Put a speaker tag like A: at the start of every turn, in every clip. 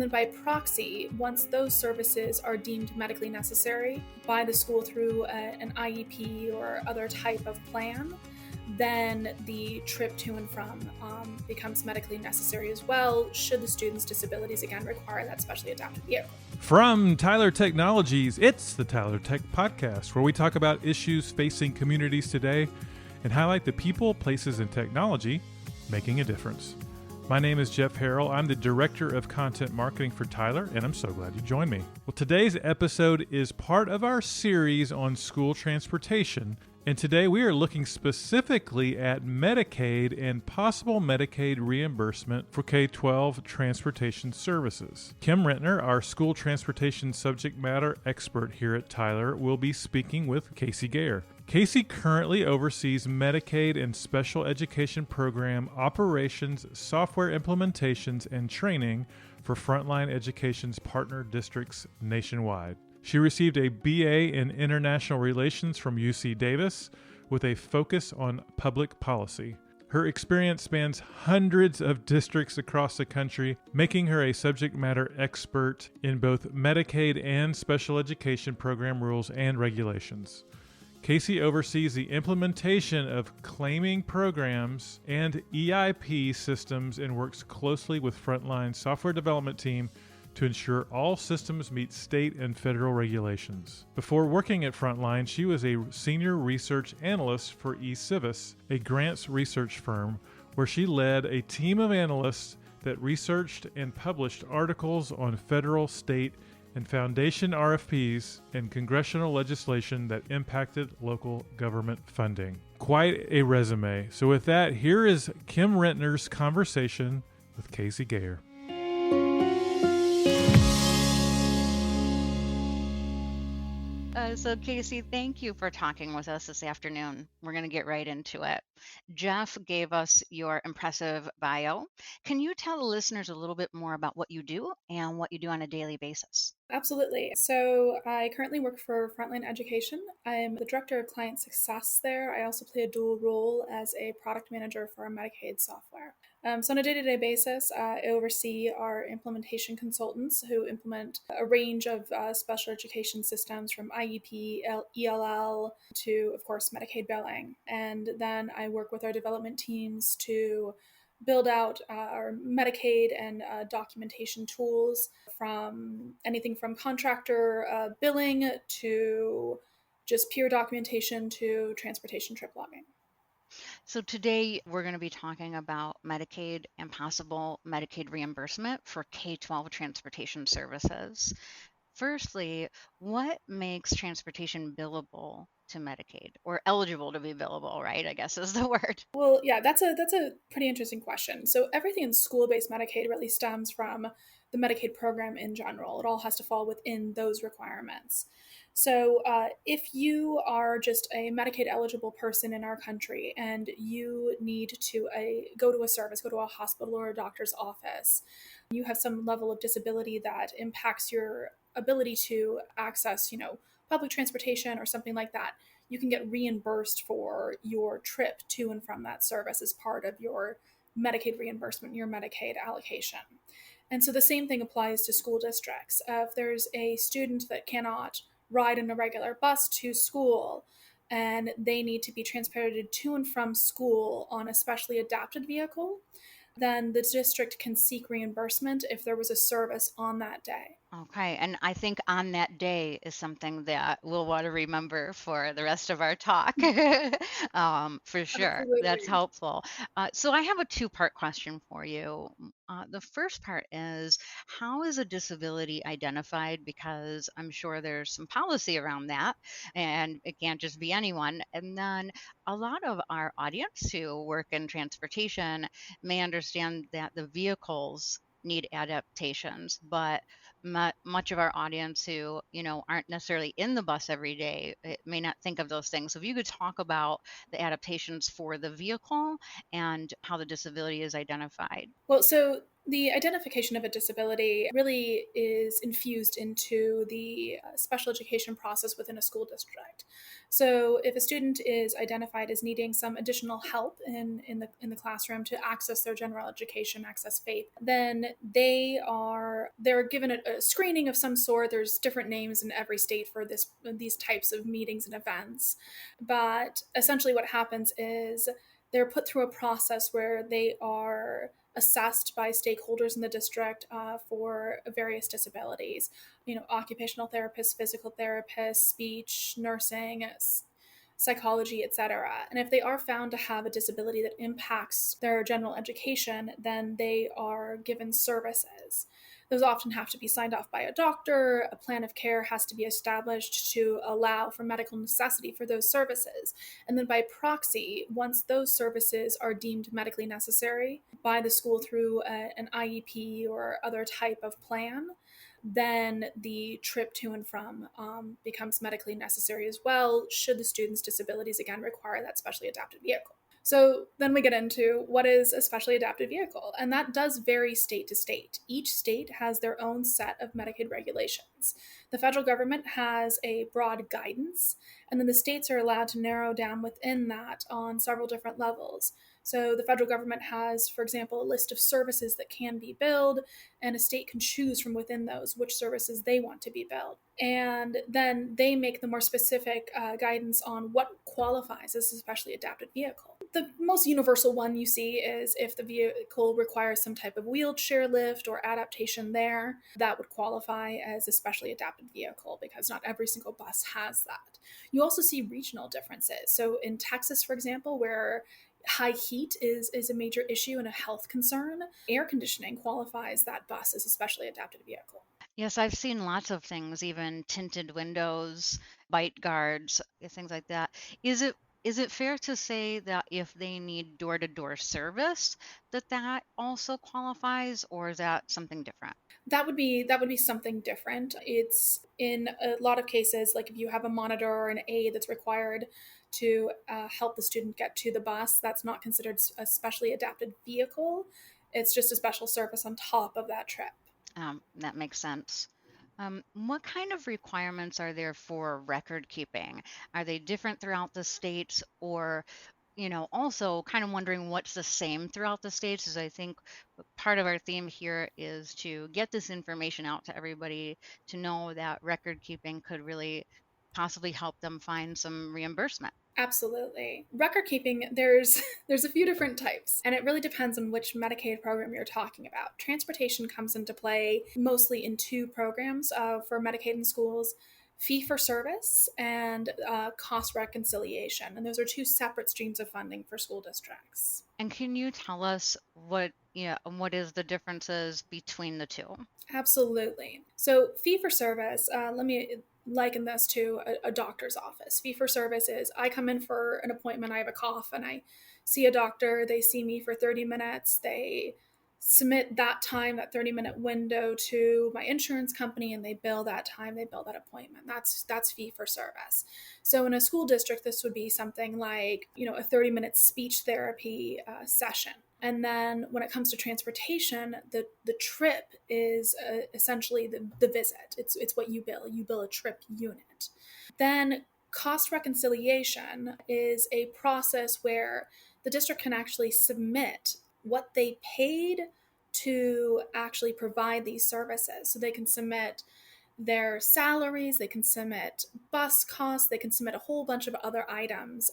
A: then by proxy, once those services are deemed medically necessary by the school through an IEP or other type of plan, then the trip to and from becomes medically necessary as well, should the student's disabilities again require that specially adapted vehicle.
B: From Tyler Technologies, it's the Tyler Tech Podcast, where we talk about issues facing communities today and highlight the people, places, and technology making a difference. My name is Jeff Harrell. I'm the Director of Content Marketing for Tyler, and I'm so glad you joined me. Well, today's episode is part of our series on school transportation, and today we are looking specifically at Medicaid and possible Medicaid reimbursement for K12 transportation services. Kim Rentner, our school transportation subject matter expert here at Tyler, will be speaking with Casey Gayer. Casey currently oversees Medicaid and special education program operations, software implementations, and training for Frontline Education's partner districts nationwide. She received a BA in International Relations from UC Davis with a focus on public policy. Her experience spans hundreds of districts across the country, making her a subject matter expert in both Medicaid and special education program rules and regulations. Casey oversees the implementation of claiming programs and EIP systems and works closely with Frontline's software development team to ensure all systems meet state and federal regulations. Before working at Frontline, she was a senior research analyst for eCivis, a grants research firm, where she led a team of analysts that researched and published articles on federal, state, and foundation RFPs and congressional legislation that impacted local government funding. Quite a resume. So with that, here is Kim Rentner's conversation with Casey Gayer.
C: So Casey, thank you for talking with us this afternoon. We're going to get right into it. Jeff gave us your impressive bio. Can you tell the listeners a little bit more about what you do and what you do on a daily basis?
A: Absolutely. So I currently work for Frontline Education. I'm the Director of Client Success there. I also play a dual role as a product manager for our Medicaid software. So on a day-to-day basis, I oversee our implementation consultants who implement a range of special education systems from IEP, ELL to, of course, Medicaid billing. And then I work with our development teams to build out our Medicaid and documentation tools, from anything from contractor billing to just peer documentation to transportation trip logging.
C: So today we're going to be talking about Medicaid and possible Medicaid reimbursement for K12 transportation services. Firstly, what makes transportation billable to Medicaid, or eligible to be billable, right? I guess is the word.
A: Well, yeah, that's a pretty interesting question. So everything in school-based Medicaid really stems from the Medicaid program in general. It all has to fall within those requirements. So if you are just a Medicaid eligible person in our country and you need to go to a service, go to a hospital or a doctor's office, you have some level of disability that impacts your ability to access, public transportation or something like that, you can get reimbursed for your trip to and from that service as part of your Medicaid reimbursement, your Medicaid allocation. And so the same thing applies to school districts. If there's a student that cannot ride in a regular bus to school and they need to be transported to and from school on a specially adapted vehicle, then the district can seek reimbursement if there was a service on that day.
C: Okay, and I think on that day is something that we'll want to remember for the rest of our talk. For sure,
A: Absolutely.
C: that's helpful. So I have a two-part question for you. The first part is, how is a disability identified? Because I'm sure there's some policy around that, and it can't just be anyone. And then a lot of our audience who work in transportation may understand that the vehicles need adaptations, but much of our audience who aren't necessarily in the bus every day may not think of those things. So if you could talk about the adaptations for the vehicle and how the disability is identified.
A: Well, so The identification of a disability really is infused into the special education process within a school district. So if a student is identified as needing some additional help in the classroom to access their general education, access FAPE, then they're given a screening of some sort. There's different names in every state for these types of meetings and events. But essentially what happens is they're put through a process where they are assessed by stakeholders in the district for various disabilities, occupational therapists, physical therapists, speech, nursing, psychology, etc. And if they are found to have a disability that impacts their general education, then they are given services. Those often have to be signed off by a doctor. A plan of care has to be established to allow for medical necessity for those services. And then by proxy, once those services are deemed medically necessary by the school through an IEP or other type of plan, then the trip to and from becomes medically necessary as well, should the student's disabilities again require that specially adapted vehicle. So then we get into what is a specially adapted vehicle, and that does vary state to state. Each state has their own set of Medicaid regulations. The federal government has a broad guidance, and then the states are allowed to narrow down within that on several different levels. So the federal government has, for example, a list of services that can be billed, and a state can choose from within those which services they want to be billed. And then they make the more specific guidance on what qualifies as a specially adapted vehicle. The most universal one you see is if the vehicle requires some type of wheelchair lift or adaptation there, that would qualify as a specially adapted vehicle because not every single bus has that. You also see regional differences. So in Texas, for example, where high heat is a major issue and a health concern, air conditioning qualifies that bus as a specially adapted vehicle.
C: Yes, I've seen lots of things, even tinted windows, bite guards, things like that. Is it fair to say that if they need door-to-door service, that also qualifies, or is that something different?
A: That would be something different. It's in a lot of cases, like if you have a monitor or an aid that's required to help the student get to the bus, that's not considered a specially adapted vehicle. It's just a special service on top of that trip.
C: That makes sense. What kind of requirements are there for record keeping? Are they different throughout the states, or also kind of wondering what's the same throughout the states, as I think part of our theme here is to get this information out to everybody to know that record keeping could really possibly help them find some reimbursement.
A: Absolutely. Record keeping, there's there's a few different types, and it really depends on which Medicaid program you're talking about. Transportation comes into play mostly in two programs for Medicaid in schools: fee for service and cost reconciliation. And those are two separate streams of funding for school districts.
C: And can you tell us what is the differences between the two?
A: Absolutely. So, fee for service, let me liken this to a doctor's office. Fee for service is I come in for an appointment, I have a cough, and I see a doctor. They see me for 30 minutes. They submit that time, that 30-minute window to my insurance company, and they bill that time, they bill that appointment. That's fee for service. So in a school district, this would be something like, a 30-minute speech therapy session. And then when it comes to transportation, the trip is essentially the visit. It's what you bill. You bill a trip unit. Then cost reconciliation is a process where the district can actually submit what they paid to actually provide these services. So they can submit their salaries, they can submit bus costs, they can submit a whole bunch of other items,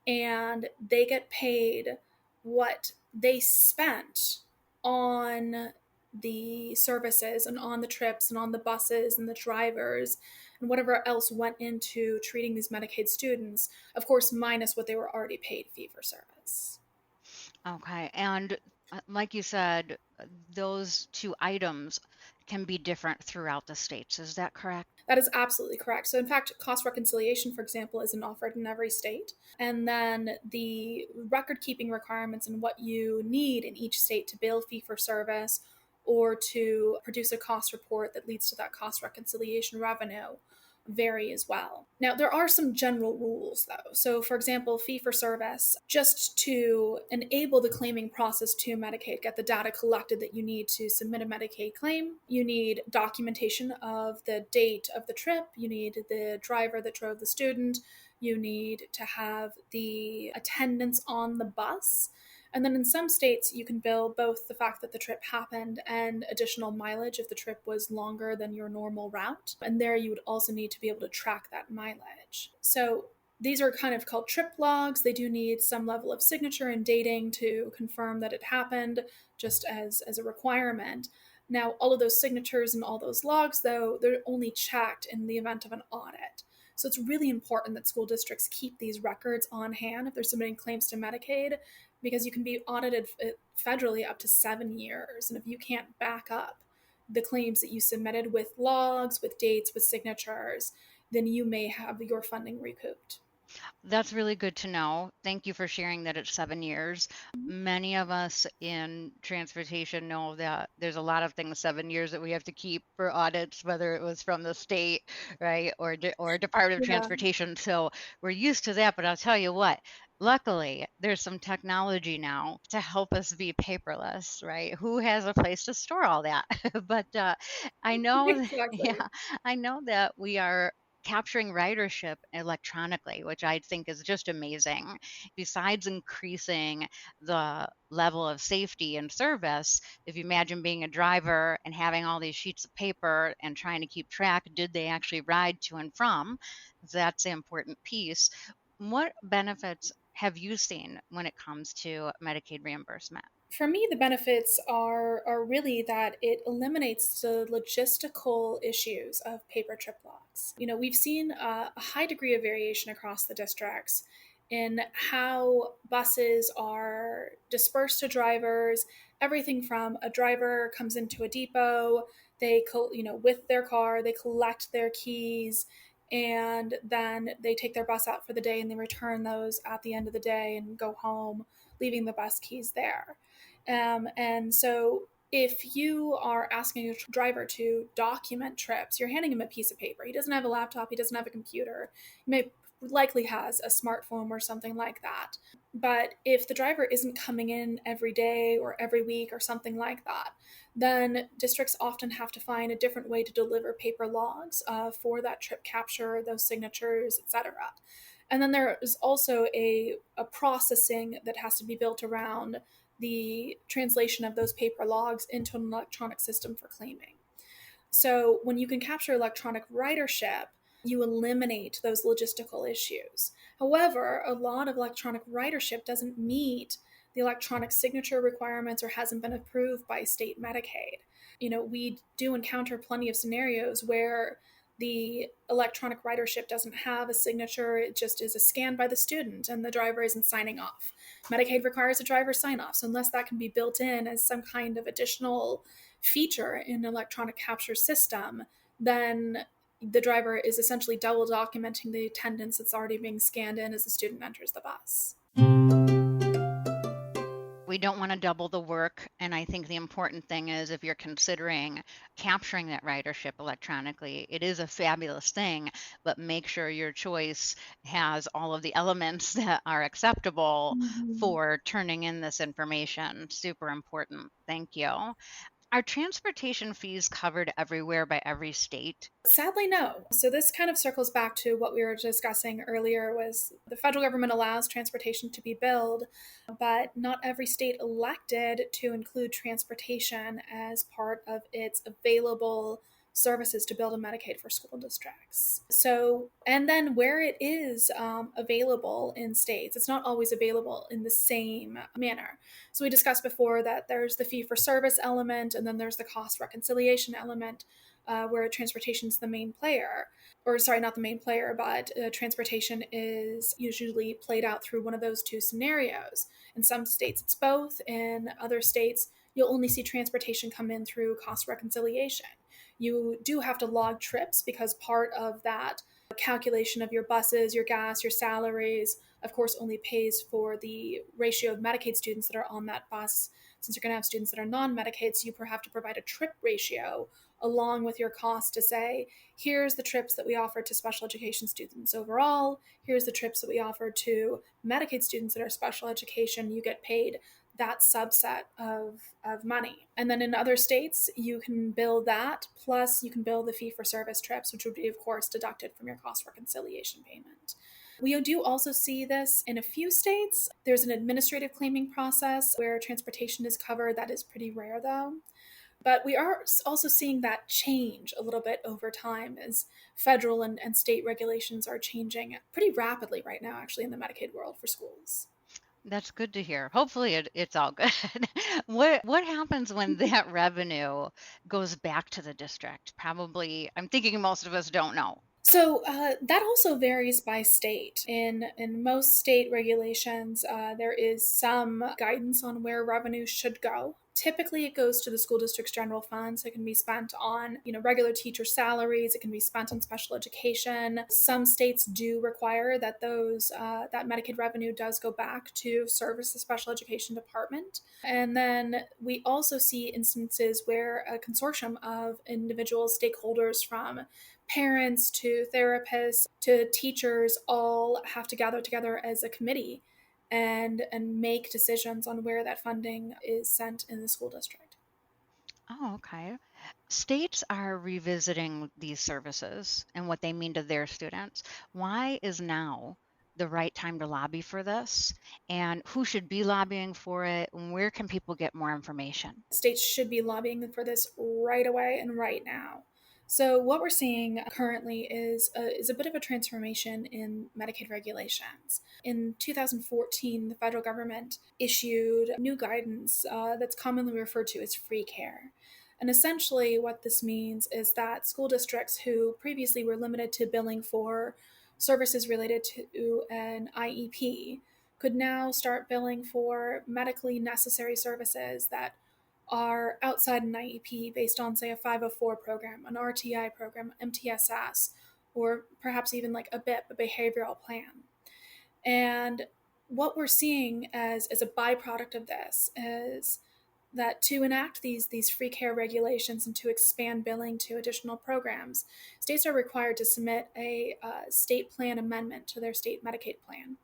A: and they get paid what they spent on the services and on the trips and on the buses and the drivers and whatever else went into treating these Medicaid students, of course, minus what they were already paid fee for service.
C: Okay. And like you said, those two items can be different throughout the states. Is that correct?
A: That is absolutely correct. So, in fact, cost reconciliation, for example, isn't offered in every state. And then the record keeping requirements and what you need in each state to bill fee for service or to produce a cost report that leads to that cost reconciliation revenue vary as well. Now, there are some general rules though. So, for example, fee for service, just to enable the claiming process to Medicaid, get the data collected that you need to submit a Medicaid claim, you need documentation of the date of the trip, you need the driver that drove the student, you need to have the attendance on the bus. And then in some states, you can bill both the fact that the trip happened and additional mileage if the trip was longer than your normal route. And there you would also need to be able to track that mileage. So these are kind of called trip logs. They do need some level of signature and dating to confirm that it happened, just as a requirement. Now, all of those signatures and all those logs, though, they're only checked in the event of an audit. So it's really important that school districts keep these records on hand if they're submitting claims to Medicaid, because you can be audited federally up to 7 years. And if you can't back up the claims that you submitted with logs, with dates, with signatures, then you may have your funding recouped.
C: That's really good to know. Thank you for sharing that it's 7 years. Many of us in transportation know that there's a lot of things 7 years that we have to keep for audits, whether it was from the state, right, or Department of
A: Yeah.
C: Transportation. So we're used to that. But I'll tell you what. Luckily, there's some technology now to help us be paperless, right? Who has a place to store all that? But I know,
A: Exactly.
C: yeah, I know that we are capturing ridership electronically, which I think is just amazing. Besides increasing the level of safety and service, if you imagine being a driver and having all these sheets of paper and trying to keep track, did they actually ride to and from? That's the important piece. What benefits have you seen when it comes to Medicaid reimbursement?
A: For me, the benefits are really that it eliminates the logistical issues of paper trip logs. We've seen a high degree of variation across the districts in how buses are dispersed to drivers. Everything from a driver comes into a depot, with their car, they collect their keys, and then they take their bus out for the day and they return those at the end of the day and go home, leaving the bus keys there. And so if you are asking a driver to document trips, you're handing him a piece of paper. He doesn't have a laptop, he doesn't have a computer. He likely has a smartphone or something like that. But if the driver isn't coming in every day or every week or something like that, then districts often have to find a different way to deliver paper logs for that trip capture, those signatures, etc. And then there is also a processing that has to be built around the translation of those paper logs into an electronic system for claiming. So when you can capture electronic ridership, you eliminate those logistical issues. However, a lot of electronic ridership doesn't meet the electronic signature requirements or hasn't been approved by state Medicaid. We do encounter plenty of scenarios where the electronic ridership doesn't have a signature, it just is a scan by the student and the driver isn't signing off. Medicaid requires a driver sign off, so unless that can be built in as some kind of additional feature in an electronic capture system, then the driver is essentially double documenting the attendance that's already being scanned in as the student enters the bus.
C: We don't want to double the work. And I think the important thing is if you're considering capturing that ridership electronically, it is a fabulous thing, but make sure your choice has all of the elements that are acceptable
A: Mm-hmm.
C: for turning in this information. Super important. Thank you. Are transportation fees covered everywhere by every state?
A: Sadly, no. So this kind of circles back to what we were discussing earlier was the federal government allows transportation to be billed, but not every state elected to include transportation as part of its available services to build a Medicaid for school districts. So, and then where it is available in states, it's not always available in the same manner. So we discussed before that there's the fee for service element, and then there's the cost reconciliation element, where transportation is the main player. Or, sorry, not the main player, but transportation is usually played out through one of those two scenarios. In some states, it's both. In other states, you'll only see transportation come in through cost reconciliation. You do have to log trips because part of that calculation of your buses, your gas, your salaries, of course, only pays for the ratio of Medicaid students that are on that bus. since you're going to have students that are non-Medicaid, so you have to provide a trip ratio along with your cost to say, here's the trips that we offer to special education students overall, here's the trips that we offer to Medicaid students that are special education, you get paid that subset of money. And then in other states, you can bill that, plus you can bill the fee for service trips, which would be, of course, deducted from your cost reconciliation payment. We do also see this in a few states. There's an administrative claiming process where transportation is covered. That is pretty rare, though. But we are also seeing that change a little bit over time as federal and state regulations are changing pretty rapidly right now, actually, in the Medicaid world for schools.
C: That's good to hear. Hopefully it's all good. What happens when that revenue goes back to the district? Probably, I'm thinking most of us don't know.
A: So that also varies by state. In most state regulations, there is some guidance on where revenue should go. Typically, it goes to the school district's general fund, so it can be spent on regular teacher salaries. It can be spent on special education. Some states do require that that Medicaid revenue does go back to service the special education department. And then we also see instances where a consortium of individual stakeholders, from parents to therapists to teachers, all have to gather together as a committee and make decisions on where that funding is sent in the school district.
C: Oh, okay. States are revisiting these services and what they mean to their students. Why is now the right time to lobby for this? And who should be lobbying for it? And where can people get more information?
A: States should be lobbying for this right away and right now. So what we're seeing currently is a bit of a transformation in Medicaid regulations. In 2014, the federal government issued new guidance that's commonly referred to as free care. And essentially what this means is that school districts who previously were limited to billing for services related to an IEP could now start billing for medically necessary services that are outside an IEP based on, say, a 504 program, an RTI program, MTSS, or perhaps even like a BIP, a behavioral plan. And what we're seeing as a byproduct of this is that to enact these free care regulations and to expand billing to additional programs, states are required to submit a state plan amendment to their state Medicaid plan.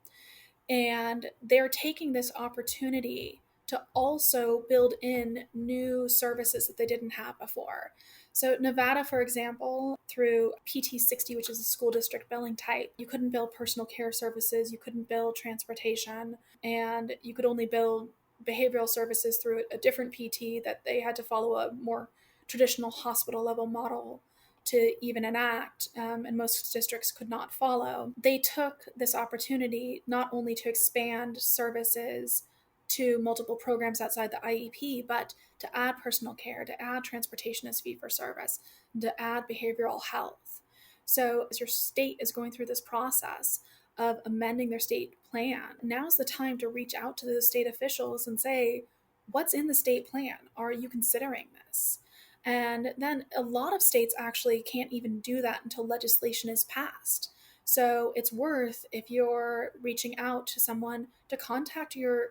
A: And they're taking this opportunity to also build in new services that they didn't have before. So Nevada, for example, through PT 60, which is a school district billing type, you couldn't bill personal care services, you couldn't bill transportation, and you could only bill behavioral services through a different PT that they had to follow a more traditional hospital level model to even enact, and most districts could not follow. They took this opportunity not only to expand services to multiple programs outside the IEP, but to add personal care, to add transportation as fee for service, to add behavioral health. So as your state is going through this process of amending their state plan, now's the time to reach out to those state officials and say, what's in the state plan? Are you considering this? And then a lot of states actually can't even do that until legislation is passed. So it's worth, if you're reaching out to someone, to contact your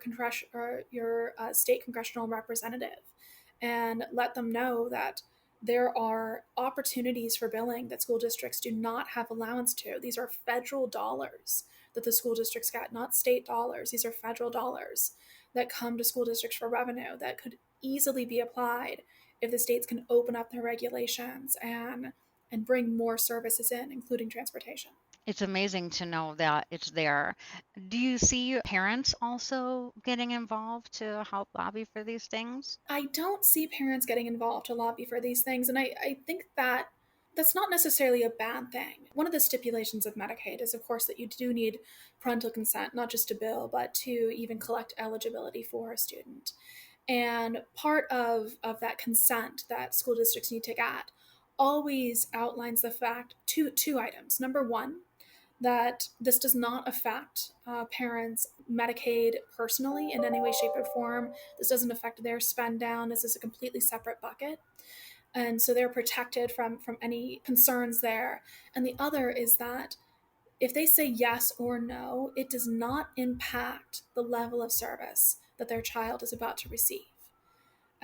A: state congressional representative and let them know that there are opportunities for billing that school districts do not have allowance to. These are federal dollars that the school districts get, not state dollars. These are federal dollars that come to school districts for revenue that could easily be applied if the states can open up their regulations and bring more services in, including transportation.
C: It's amazing to know that it's there. Do you see parents also getting involved to help lobby for these things?
A: I don't see parents getting involved to lobby for these things, and I think that that's not necessarily a bad thing. One of the stipulations of Medicaid is, of course, that you do need parental consent, not just to bill, but to even collect eligibility for a student. And part of that consent that school districts need to get always outlines the fact, two items. Number one, that this does not affect parents' Medicaid personally in any way, shape, or form. This doesn't affect their spend down. This is a completely separate bucket. And so they're protected from any concerns there. And the other is that if they say yes or no, it does not impact the level of service that their child is about to receive.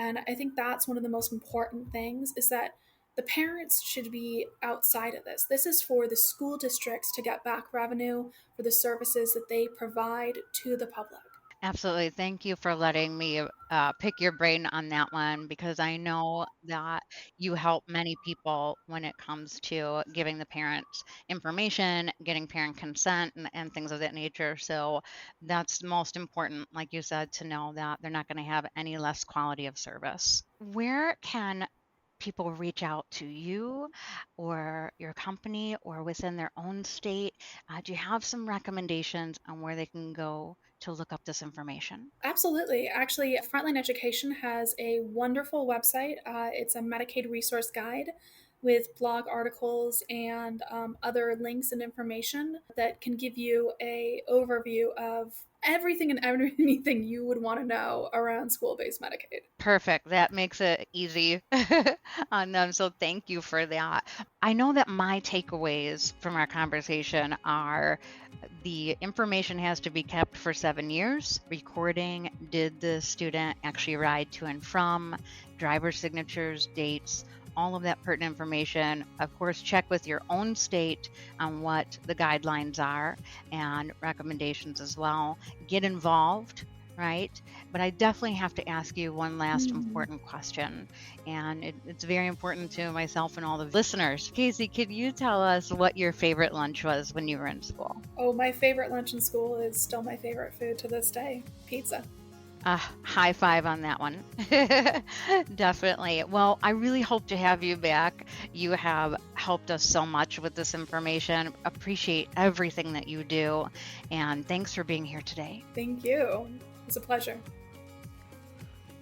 A: And I think that's one of the most important things, is that the parents should be outside of this. This is for the school districts to get back revenue for the services that they provide to the public.
C: Absolutely. Thank you for letting me pick your brain on that one, because I know that you help many people when it comes to giving the parents information, getting parent consent, and things of that nature. So that's the most important, like you said, to know that they're not going to have any less quality of service. Where can people reach out to you or your company or within their own state? Do you have some recommendations on where they can go to look up this information?
A: Absolutely. Actually, Frontline Education has a wonderful website. It's a Medicaid resource guide with blog articles and other links and information that can give you a overview of everything and anything you would want to know around school-based Medicaid.
C: Perfect. That makes it easy on them. So thank you for that. I know that my takeaways from our conversation are the information has to be kept for 7 years. Recording, did the student actually ride to and from, driver signatures, dates, all of that pertinent information. Of course, check with your own state on what the guidelines are and recommendations as well. Get involved, right? But I definitely have to ask you one last important question, and it's very important to myself and all the listeners. Casey, could you tell us what your favorite lunch was when you were in school?
A: Oh, my favorite lunch in school is still my favorite food to this day, pizza.
C: High five on that one. Definitely. Well, I really hope to have you back. You have helped us so much with this information. Appreciate everything that you do. And thanks for being here today.
A: Thank you. It's a pleasure.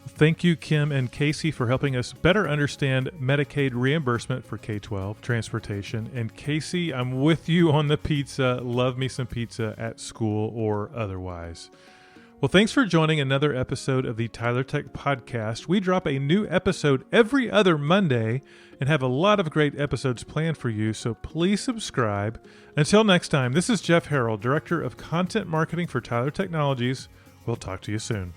B: Thank you, Kim and Casey, for helping us better understand Medicaid reimbursement for K12 transportation. And Casey, I'm with you on the pizza. Love me some pizza at school or otherwise. Well, thanks for joining another episode of the Tyler Tech Podcast. We drop a new episode every other Monday and have a lot of great episodes planned for you, so please subscribe. Until next time, this is Jeff Harrell, Director of Content Marketing for Tyler Technologies. We'll talk to you soon.